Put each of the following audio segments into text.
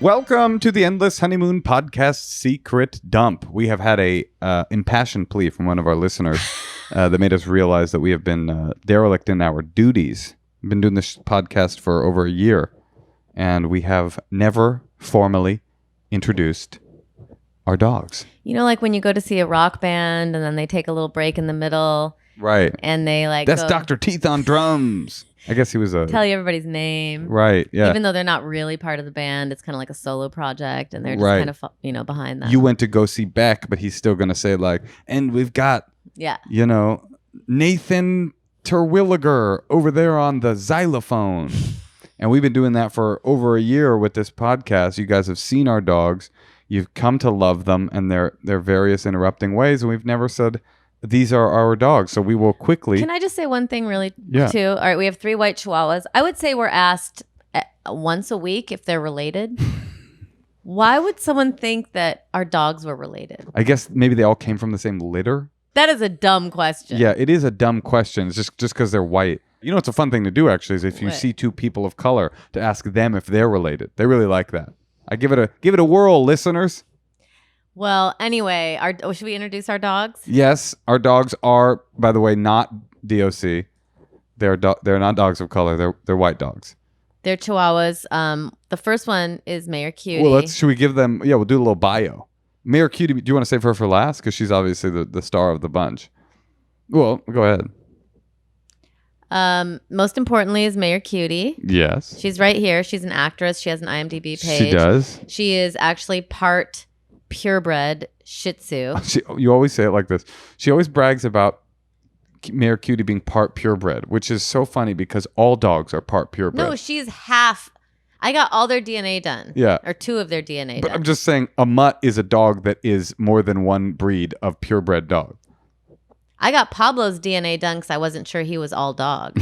Welcome to the Endless Honeymoon Podcast Secret Dump. We have had a impassioned plea from one of our listeners that made us realize that we have been derelict in our duties. We've been doing this podcast for over a year, and we have never formally introduced our dogs. You know, like when you go to see a rock band and then they take a little break in the middle. Right. And they like That's Dr. Teeth on drums. I guess he was tell you everybody's name. Right, yeah. Even though they're not really part of the band, it's kind of like a solo project, and they're just kind of, behind that. You went to go see Beck, but he's still going to say like, and we've got, Nathan Terwilliger over there on the xylophone. And we've been doing that for over a year with this podcast. You guys have seen our dogs. You've come to love them and their various interrupting ways, and we've never said these are our dogs, so we will quickly... Can I just say one thing really, too? All right, we have 3 white chihuahuas. I would say we're asked once a week if they're related. Why would someone think that our dogs were related? I guess maybe they all came from the same litter? That is a dumb question. Yeah, it is a dumb question. It's just because they're white. You know, it's a fun thing to do, actually, is if you see 2 people of color, to ask them if they're related. They really like that. I give it a whirl, listeners. Well, anyway, should we introduce our dogs? Yes, our dogs are, by the way, not DOC. They're not dogs of color. They're white dogs. They're chihuahuas. The first one is Mayor Cutie. Well, should we give them? Yeah, we'll do a little bio. Mayor Cutie. Do you want to save her for last? Because she's obviously the star of the bunch. Well, go ahead. Most importantly is Mayor Cutie. Yes. She's right here. She's an actress. She has an IMDb page. She does. She is actually part purebred Shih Tzu. You always say it like this. She always brags about Mayor Cutie being part purebred, which is so funny because all dogs are part purebred. No, she's half. I got all their DNA done. Yeah. Or 2 of their DNA but done. I'm just saying a mutt is a dog that is more than one breed of purebred dog. I got Pablo's DNA done because I wasn't sure he was all dog.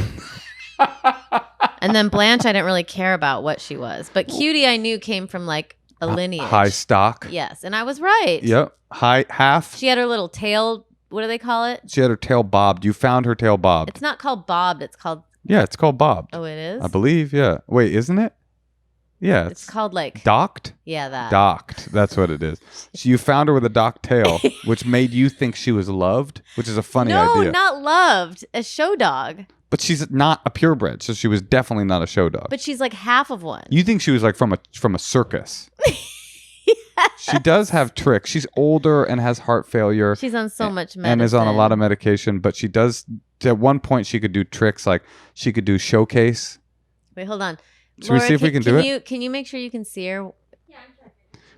And then Blanche, I didn't really care about what she was. But Cutie, I knew came from like a lineage. High stock. Yes, and I was right. Yep. High half. She had her little tail. What do they call it? She had her tail bobbed. You found her tail bobbed. It's not called bobbed. It's called... Yeah, it's called bobbed. Oh, it is? I believe, yeah. Wait, isn't it? Yeah. It's called like... Docked? Yeah, that. Docked. That's what it is. So you found her with a docked tail, which made you think she was loved, which is a funny idea. No, not loved. A show dog. But she's not a purebred, so she was definitely not a show dog. But she's like half of one. You think she was like from a circus. She does have tricks. She's older and has heart failure. She's on so much medicine. And is on a lot of medication, but she does, at one point, she could do tricks like she could do showcase. Wait, hold on. Should we see if we can do it? Can you make sure you can see her?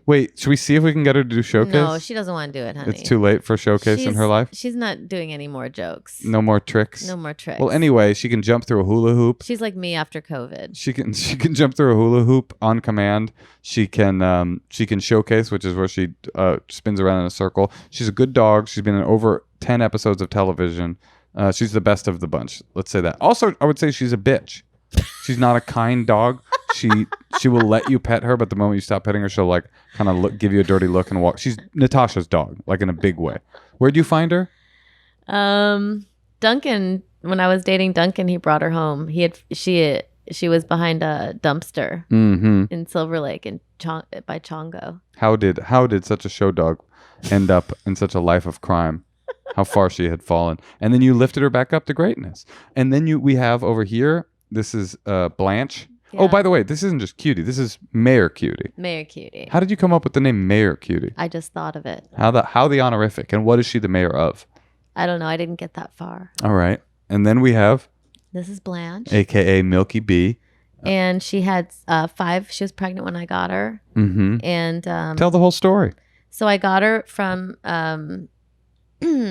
Wait, should we see if we can get her to do showcase? No, she doesn't want to do it, honey. It's too late for showcase in her life? She's not doing any more jokes. No more tricks? No more tricks. Well, anyway, she can jump through a hula hoop. She's like me after COVID. She can jump through a hula hoop on command. She can showcase, which is where she spins around in a circle. She's a good dog. She's been in over 10 episodes of television. She's the best of the bunch. Let's say that. Also, I would say she's a bitch. She's not a kind dog. She will let you pet her, but the moment you stop petting her, she'll like kind of give you a dirty look and walk. She's Natasha's dog, like in a big way. Where'd you find her? Duncan. When I was dating Duncan, he brought her home. She was behind a dumpster in Silver Lake by Chongo. How did such a show dog end up in such a life of crime? How far she had fallen, and then you lifted her back up to greatness. And then we have over here. This is Blanche. Yeah. Oh, by the way, this isn't just Cutie. This is Mayor Cutie. Mayor Cutie. How did you come up with the name Mayor Cutie? I just thought of it. How the honorific, and what is she the mayor of? I don't know. I didn't get that far. All right. And then we have... This is Blanche. A.K.A. Milky Bee. And she had 5. She was pregnant when I got her. Mm-hmm. And... Tell the whole story. So I got her from...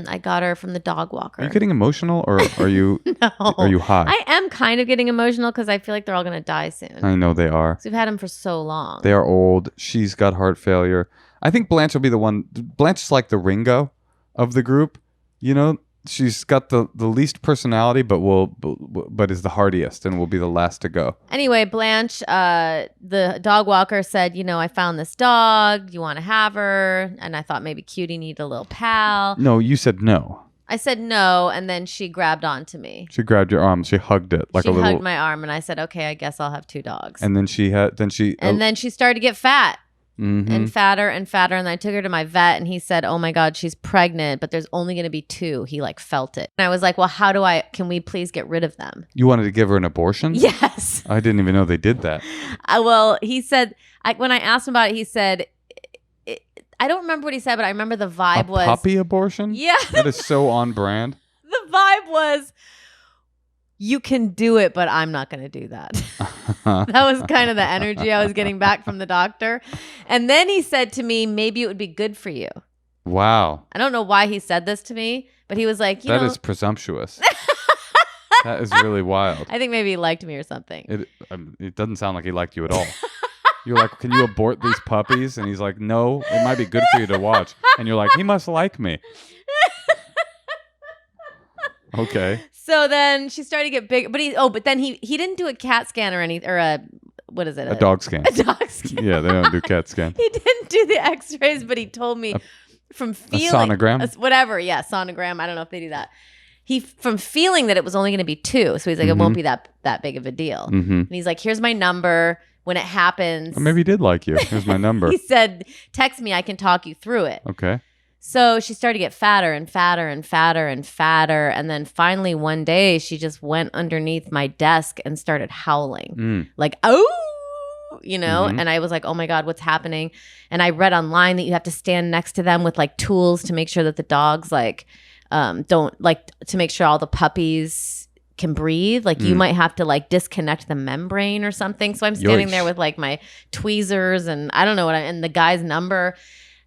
I got her from the dog walker. Are you getting emotional, or are you? No. Are you high? I am kind of getting emotional because I feel like they're all going to die soon. I know they are. We've had them for so long. They are old. She's got heart failure. I think Blanche will be the one. Blanche is like the Ringo of the group. You know, she's got the least personality, but is the hardiest and will be the last to go. Anyway, Blanche, the dog walker said, I found this dog. You want to have her? And I thought maybe Cutie needed a little pal. No, you said no. I said no, and then she grabbed onto me. She grabbed your arm. She hugged it like she a little. Hugged my arm, and I said, "Okay, I guess I'll have 2 dogs." And then then she started to get fat. Mm-hmm. And fatter and fatter. And I took her to my vet and he said, "Oh my God, she's pregnant, but there's only going to be 2. He like felt it. And I was like, well, can we please get rid of them? You wanted to give her an abortion? Yes. I didn't even know they did that. Well, he said, when I asked him about it, he said, I don't remember what he said, but I remember the vibe was. Puppy abortion? Yeah. That is so on brand. The vibe was, you can do it, but I'm not going to do that. That was kind of the energy I was getting back from the doctor. And then he said to me, maybe it would be good for you. Wow. I don't know why he said this to me, but he was like, that is presumptuous. That is really wild. I think maybe he liked me or something. It doesn't sound like he liked you at all. You're like, can you abort these puppies? And he's like, no, it might be good for you to watch. And you're like, he must like me. Okay. So then she started to get big, but then he didn't do a CAT scan or anything, or a dog scan. A dog scan. Yeah, they don't do CAT scan. He didn't do the X-rays, but he told me from feeling a sonogram, whatever. Yeah, sonogram. I don't know if they do that. From feeling that it was only going to be 2, so he's like, it won't be that big of a deal. Mm-hmm. And he's like, here's my number. When it happens, or maybe he did like you. Here's my number. He said, text me. I can talk you through it. Okay. So she started to get fatter and fatter and fatter and fatter. And then finally one day she just went underneath my desk and started howling. Like, oh, and I was like, oh my God, what's happening? And I read online that you have to stand next to them with like tools to make sure that the dogs don't like to make sure all the puppies can breathe. Like you might have to like disconnect the membrane or something. So I'm standing there with like my tweezers and I don't know and the guy's number.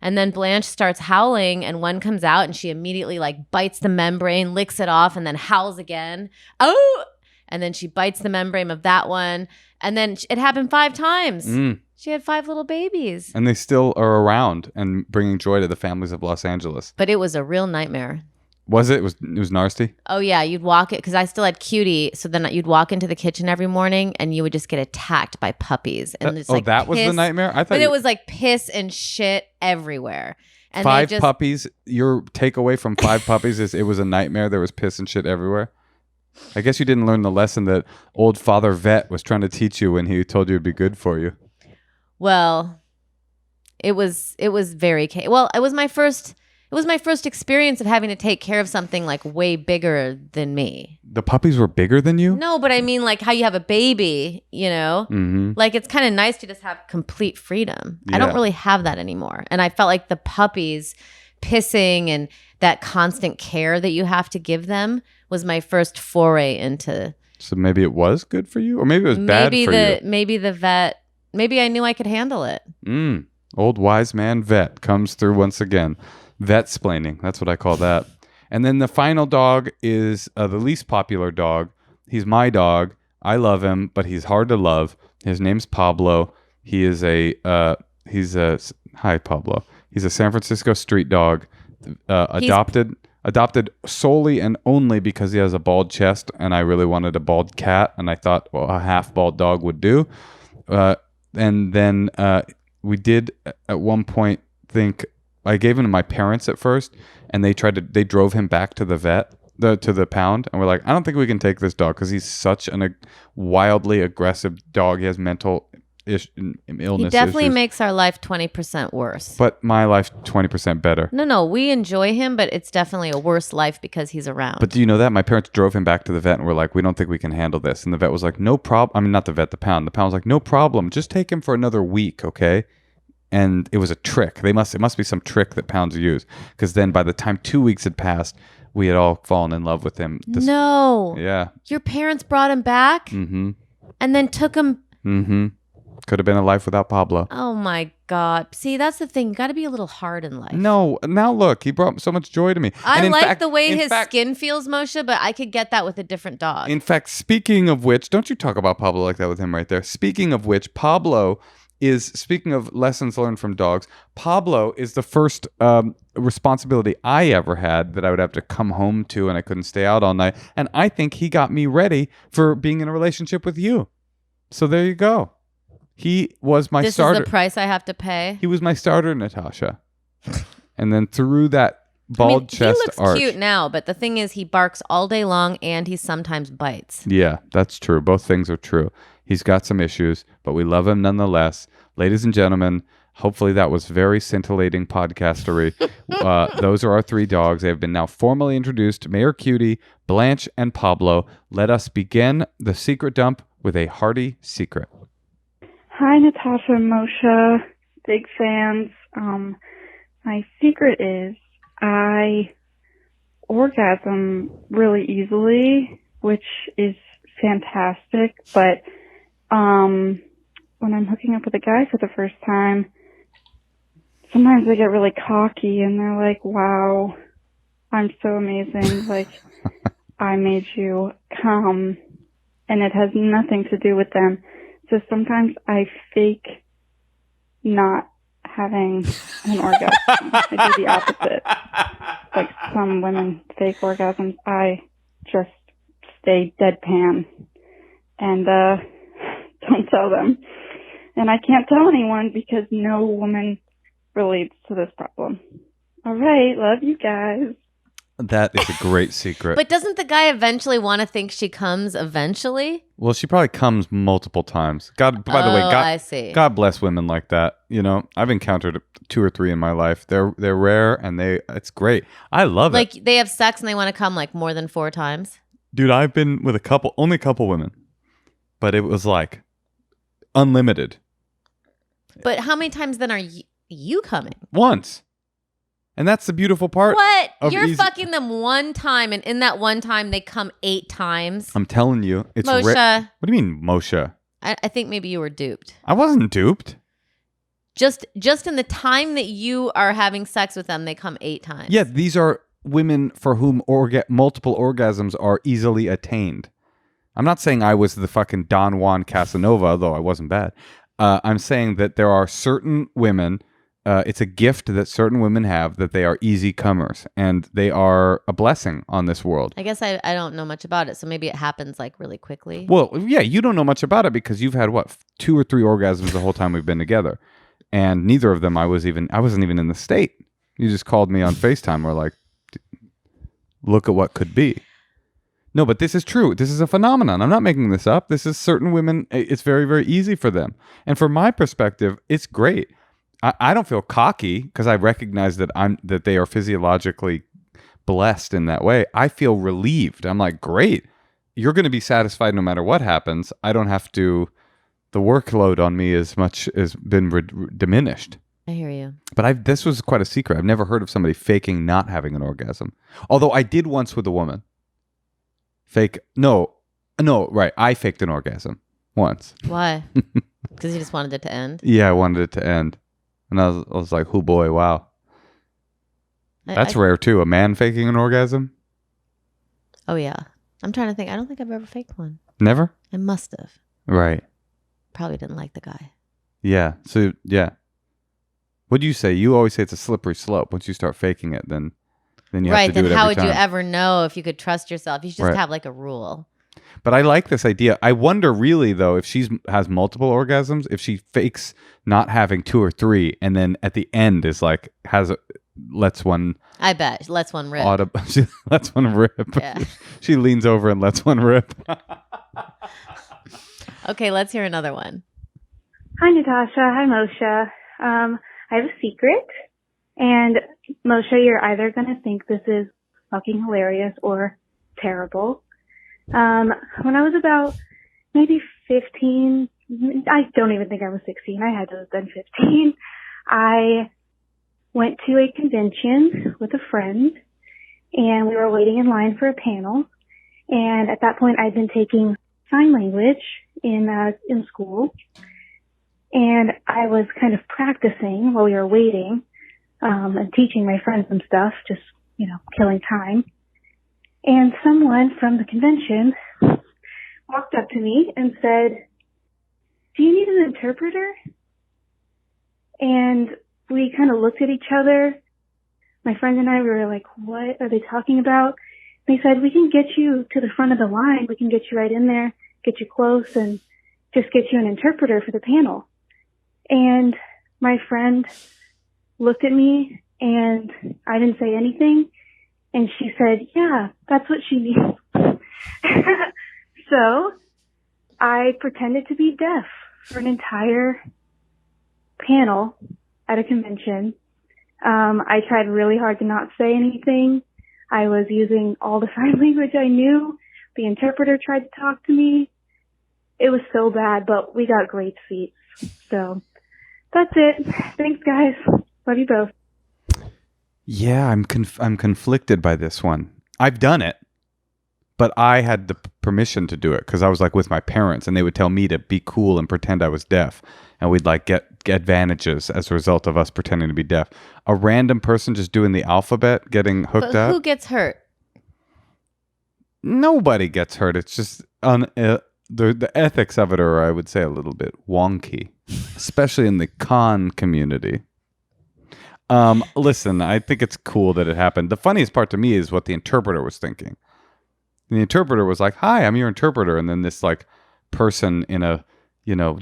And then Blanche starts howling and one comes out and she immediately like bites the membrane, licks it off and then howls again. Oh! And then she bites the membrane of that one. And then it happened 5 times. She had 5 little babies. And they still are around and bringing joy to the families of Los Angeles. But it was a real nightmare. Was it? It was nasty? Oh, yeah. You'd walk it because I still had Cutie. So then you'd walk into the kitchen every morning and you would just get attacked by puppies. And that was the nightmare? I thought But it was like piss and shit everywhere. And 5 puppies? Your takeaway from 5 puppies is it was a nightmare. There was piss and shit everywhere? I guess you didn't learn the lesson that old Father Vet was trying to teach you when he told you it'd be good for you. Well, it was very... Well, it was my first experience of having to take care of something like way bigger than me. The puppies were bigger than you? No, but I mean like how you have a baby, Mm-hmm. Like it's kind of nice to just have complete freedom. Yeah. I don't really have that anymore. And I felt like the puppies pissing and that constant care that you have to give them was my first foray into. So maybe it was good for you? Or maybe it was bad for you? Maybe the vet, maybe I knew I could handle it. Old wise man vet comes through once again. Vet-splaining. That's what I call that. And then the final dog is the least popular dog. He's my dog. I love him, but he's hard to love. His name's Pablo. He's a hi Pablo. He's a San Francisco street dog, adopted solely and only because he has a bald chest, and I really wanted a bald cat, and I thought, well, a half bald dog would do. And then we did at one point think. I gave him to my parents at first, and they drove him back to the vet, to the pound, and we're like, I don't think we can take this dog because he's such a wildly aggressive dog. He has mental illness. He definitely issues. makes our life 20% worse. But my life 20% better. No, we enjoy him, but it's definitely a worse life because he's around. But do you know that? My parents drove him back to the vet, and we're like, we don't think we can handle this. And the vet was like, no problem. I mean, not the vet, the pound. The pound was like, no problem. Just take him for another week, okay? And it was a trick. It must be some trick that pounds use. Because then by the time 2 weeks had passed, we had all fallen in love with him. No. Yeah. Your parents brought him back? Mm-hmm. And then took him? Mm-hmm. Could have been a life without Pablo. Oh, my God. See, that's the thing. You got to be a little hard in life. No. Now look, he brought so much joy to me. I like the way his skin feels, Moshe, but I could get that with a different dog. In fact, speaking of which, don't you talk about Pablo like that with him right there. Speaking of which, Pablo... speaking of lessons learned from dogs, Pablo is the first responsibility I ever had that I would have to come home to, and I couldn't stay out all night. And I think he got me ready for being in a relationship with you. So there you go. He was my starter. This is the price I have to pay? He was my starter, Natasha. And then through that bald chest he looks arch. cute now, but the thing is he barks all day long and he sometimes bites. Yeah, that's true. Both things are true. He's got some issues, but we love him nonetheless. Ladies and gentlemen, hopefully that was very scintillating podcastery. Those are our 3 dogs. They have been now formally introduced. Mayor Cutie, Blanche, and Pablo. Let us begin the secret dump with a hearty secret. Hi, Natasha and Moshe. Big fans. My secret is I orgasm really easily, which is fantastic, but when I'm hooking up with a guy for the first time, sometimes they get really cocky and they're like, wow, I'm so amazing. Like, I made you come. And it has nothing to do with them. So sometimes I fake not having an orgasm. I do the opposite. Like some women fake orgasms. I just stay deadpan and don't tell them. And I can't tell anyone because no woman relates to this problem. All right. Love you guys. That is a great secret. But doesn't the guy eventually want to think she comes eventually? Well, she probably comes multiple times. God, by the way, I see. God bless women like that. You know, I've encountered 2 or 3 in my life. They're rare and it's great. I love it. Like they have sex and they want to come like more than 4 times. Dude, I've been with only a couple women, but it was like unlimited. But how many times then are you coming? Once. And that's the beautiful part. What? You're fucking them one time, and in that one time, they come 8 times. I'm telling you. It's Moshe. What do you mean, Moshe? I think maybe you were duped. I wasn't duped. Just in the time that you are having sex with them, they come 8 times. Yeah, these are women for whom multiple orgasms are easily attained. I'm not saying I was the fucking Don Juan Casanova, though I wasn't bad. I'm saying that there are certain women... it's a gift that certain women have that they are easy comers and they are a blessing on this world. I guess I don't know much about it, so maybe it happens like really quickly. Well, yeah, you don't know much about it because you've had 2 or 3 orgasms the whole time we've been together, and neither of them I wasn't even in the state. You just called me on FaceTime or like, look at what could be. No, but this is true. This is a phenomenon. I'm not making this up. This is certain women. It's very, very easy for them, and from my perspective, it's great. I don't feel cocky because I recognize that they are physiologically blessed in that way. I feel relieved. I'm like, great. You're going to be satisfied no matter what happens. I don't have to. The workload on me has been diminished. I hear you. But this was quite a secret. I've never heard of somebody faking not having an orgasm. Although I did once with a woman. Right. I faked an orgasm once. Why? Because you just wanted it to end? Yeah, I wanted it to end. And I was like, oh boy, wow. That's rare too. A man faking an orgasm? Oh, yeah. I'm trying to think. I don't think I've ever faked one. Never? I must have. Right. Probably didn't like the guy. Yeah. So, yeah. What do you say? You always say it's a slippery slope. Once you start faking it, then you have to do it every time. Right. Then how would you ever know if you could trust yourself? You should just have like a rule. But I like this idea. I wonder really, though, if she has multiple orgasms, if she fakes not having 2 or 3, and then at the end is like, lets one... I bet. Lets one rip. She lets one rip. Yeah. She leans over and lets one rip. Okay, let's hear another one. Hi, Natasha. Hi, Moshe. I have a secret. And Moshe, you're either going to think this is fucking hilarious or terrible. When I was about maybe 15, I don't even think I was 16. I had to have been 15. I went to a convention with a friend and we were waiting in line for a panel. And at that point I'd been taking sign language in school. And I was kind of practicing while we were waiting, and teaching my friend some stuff, just, killing time. And someone from the convention walked up to me and said, do you need an interpreter? And we kind of looked at each other. My friend and I, we were like, what are they talking about? They said, we can get you to the front of the line. We can get you right in there, get you close, and just get you an interpreter for the panel. And my friend looked at me And I didn't say anything. And she said, yeah, that's what she needs. So I pretended to be deaf for an entire panel at a convention. I tried really hard to not say anything. I was using all the sign language I knew. The interpreter tried to talk to me. It was so bad, but we got great seats. So that's it. Thanks, guys. Love you both. Yeah, I'm conflicted by this one. I've done it, but I had the permission to do it because I was like with my parents, and they would tell me to be cool and pretend I was deaf, and we'd like get advantages as a result of us pretending to be deaf. A random person just doing the alphabet, getting hooked up. Who gets hurt? Nobody gets hurt. It's just the ethics of it are, I would say, a little bit wonky, especially in the con community. Listen, I think it's cool that it happened. The funniest part to me is what the interpreter was thinking. And the interpreter was like, "Hi, I'm your interpreter," and then this like person in a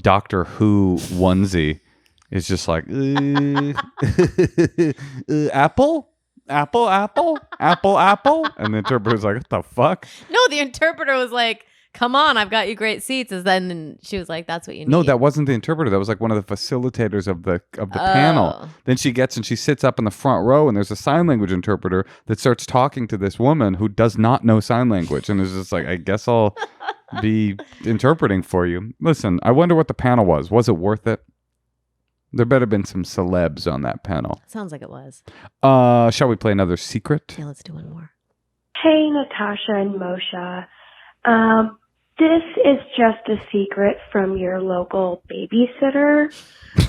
Doctor Who onesie is just like, apple, apple, apple, apple, apple, and the interpreter's like, "What the fuck?" No, the interpreter was like, "Come on, I've got you great seats." And then she was like, "That's what you need." No, that wasn't the interpreter. That was like one of the facilitators of the panel. Then she gets and she sits up in the front row, and there's a sign language interpreter that starts talking to this woman who does not know sign language, and is just like, "I guess I'll be interpreting for you." Listen, I wonder what the panel was. Was it worth it? There better have been some celebs on that panel. Sounds like it was. Shall we play another secret? Yeah, let's do one more. Hey, Natasha and Moshe. This is just a secret from your local babysitter.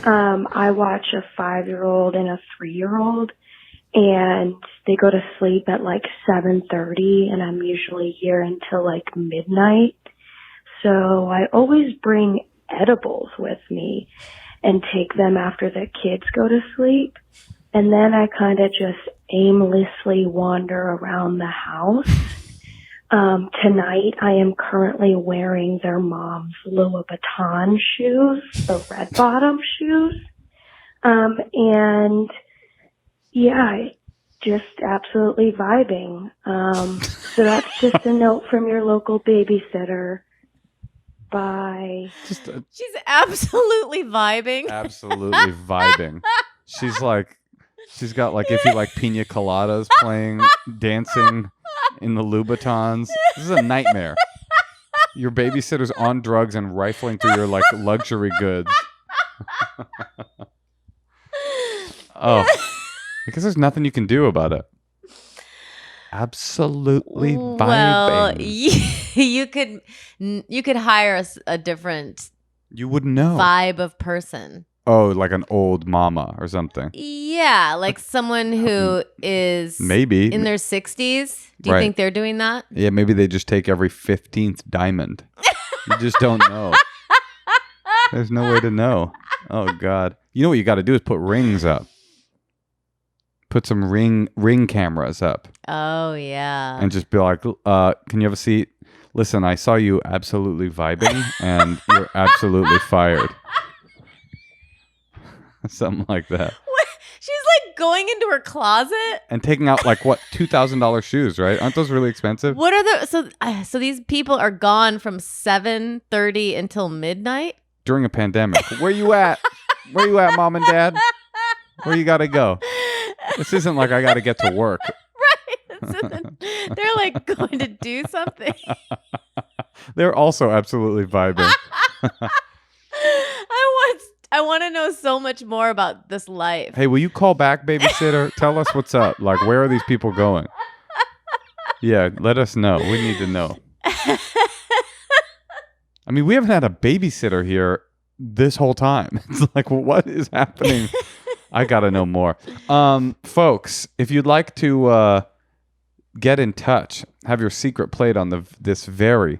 I watch a 5-year-old and a 3-year-old, and they go to sleep at like 7:30, and I'm usually here until like midnight. So I always bring edibles with me and take them after the kids go to sleep. And then I kind of just aimlessly wander around the house. Tonight I am currently wearing their mom's Louis Vuitton shoes, the red bottom shoes. And yeah, just absolutely vibing. So that's just a note from your local babysitter. Bye. She's absolutely vibing. Absolutely vibing. She's got like, if you like pina coladas playing, dancing in the Louboutins. This is a nightmare. Your babysitter's on drugs and rifling through your like luxury goods. Oh, because there's nothing you can do about it. Absolutely vibing. Well, you could hire a different You wouldn't know. vibe of person. Oh, like an old mama or something. Yeah, like someone who is maybe in their 60s. Do you Right. think they're doing that? Yeah, maybe they just take every 15th diamond. You just don't know. There's no way to know. Oh, God. You know what you got to do is put rings up. Put some ring cameras up. Oh, yeah. And just be like, can you have a seat? Listen, I saw you absolutely vibing, and you're absolutely fired. Something like that. What? She's like going into her closet and taking out like what, $2,000 shoes, right? Aren't those really expensive? What are the so these people are gone from 7:30 until midnight during a pandemic. Where you at? Where you at, mom and dad? Where you gotta go? This isn't like I gotta get to work. Right. They're like going to do something. They're also absolutely vibing. I want to know so much more about this life. Hey, will you call back, babysitter? Tell us what's up. Like, where are these people going? Yeah, let us know. We need to know. I mean, we haven't had a babysitter here this whole time. It's like, what is happening? I got to know more. Folks, if you'd like to get in touch, have your secret played on this very,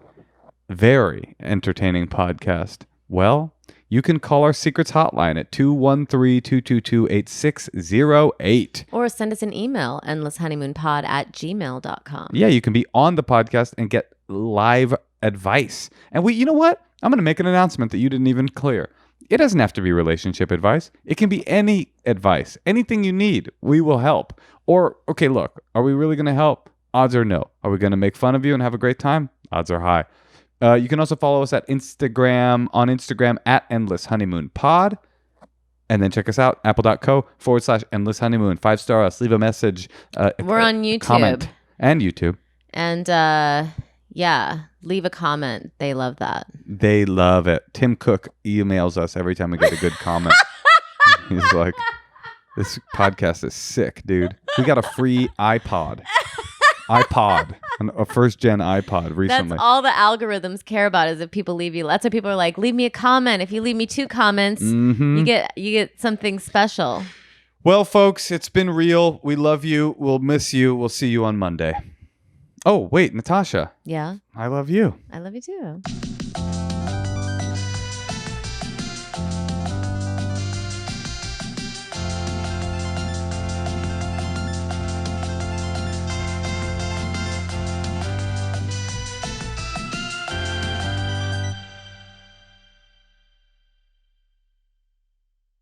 very entertaining podcast, well, you can call our secrets hotline at 213-222-8608. Or send us an email, endlesshoneymoonpod@gmail.com. Yeah, you can be on the podcast and get live advice. And you know what? I'm going to make an announcement that you didn't even clear. It doesn't have to be relationship advice. It can be any advice. Anything you need, we will help. Or, okay, look, are we really going to help? Odds are no. Are we going to make fun of you and have a great time? Odds are high. You can also follow us on Instagram at Endless Honeymoon Pod. And then check us out, apple.co/Endless Honeymoon. 5-star us. Leave a message. We're on YouTube. Comment. And YouTube. And yeah, leave a comment. They love that. They love it. Tim Cook emails us every time we get a good comment. He's like, this podcast is sick, dude. We got a free iPod, a first-gen iPod recently. That's all the algorithms care about is if people leave you. Lots of people are like, leave me a comment. If you leave me 2 comments, you get something special. Well, folks, it's been real. We love you. We'll miss you. We'll see you on Monday. Oh, wait, Natasha. Yeah? I love you. I love you too.